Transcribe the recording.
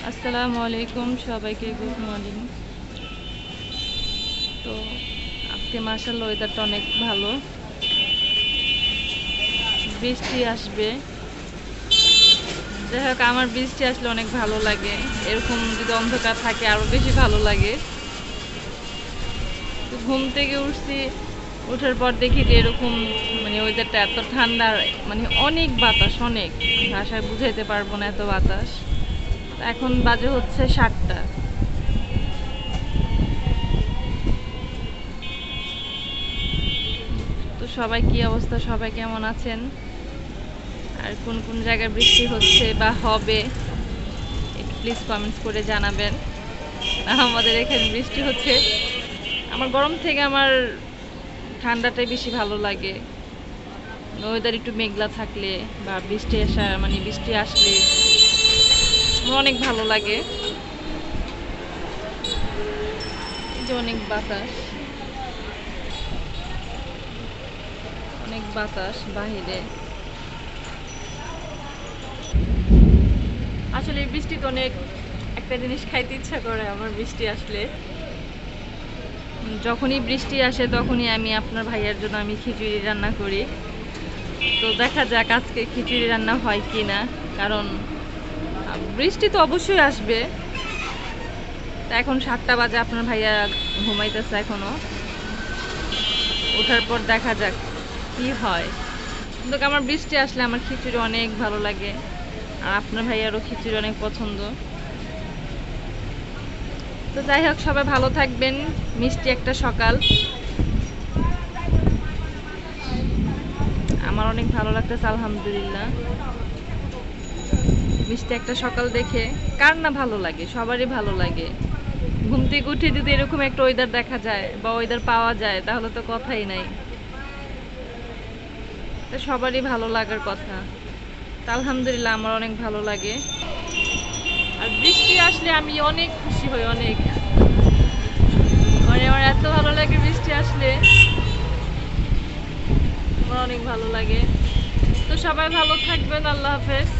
আসসালামু আলাইকুম সবাইকে, গুড মর্নিং। তো আজকে মাশাআল্লাহ ওয়েদারটা অনেক ভালো, বৃষ্টি আসবে। যাই হোক, আমার বৃষ্টি আসলে অনেক ভালো লাগে। এরকম যদি অন্ধকার থাকে আরও বেশি ভালো লাগে। তো ঘুম থেকে উঠছি, ওঠার পর দেখি যে এরকম ওয়েদারটা এত ঠান্ডা, অনেক বাতাস, অনেক ভাষায় বুঝাইতে পারবো না এত বাতাস। এখন বাজে হচ্ছে 7টা। তো সবাই কি অবস্থা, সবাই কেমন আছেন, আর কোন কোন জায়গায় বৃষ্টি হচ্ছে বা হবে একটু প্লিজ কমেন্টস করে জানাবেন। আমাদের এখানে বৃষ্টি হচ্ছে। আমার গরম থেকে আমার ঠান্ডাটাই বেশি ভালো লাগে। ওয়েদার একটু মেঘলা থাকলে বা বৃষ্টি আসলে আমার অনেক ভালো লাগে। এই যে অনেক বাতাস, অনেক বাতাস বাহিরে। আসলে এই বৃষ্টিতে অনেক একটা জিনিস খাইতে ইচ্ছা করে আমার বৃষ্টি আসলে। যখনই বৃষ্টি আসে তখনই আমি আপনার ভাইয়ার জন্য খিচুড়ি রান্না করি। তো দেখা যাক আজকে খিচুড়ি রান্না হয় কি না, কারণ বৃষ্টি তো অবশ্যই আসবে। তা এখন 7টা বাজে, আপনার ভাইয়া ঘুমাইতেছে এখনো। ওঠার পর দেখা যাক কি হয়। কিন্তু আমার বৃষ্টি আসলে আমার খিচুড়ি অনেক ভালো লাগে, আর আপনার ভাইয়ারও খিচুড়ি অনেক পছন্দ। তো যাই হোক, সবাই ভালো থাকবেন। মিষ্টি একটা সকাল, আমার অনেক ভালো লাগতেছে আলহামদুলিল্লাহ। মিষ্টি একটা সকাল দেখে কার না ভালো লাগে, সবারই ভালো লাগে। ঘুম থেকে উঠে যদি এরকম একটা ওয়েদার দেখা যায় বা ওয়েদার পাওয়া যায় তাহলে তো কথাই নাই। তা সবারই ভালো লাগার কথা। তা আলহামদুলিল্লাহ আমার অনেক ভালো লাগে। আর বৃষ্টি আসলে আমি অনেক খুশি হই, অনেক আমার এত ভালো লাগে বৃষ্টি আসলে, আমার অনেক ভালো লাগে। তো সবাই ভালো থাকবেন, আল্লাহ হাফেজ।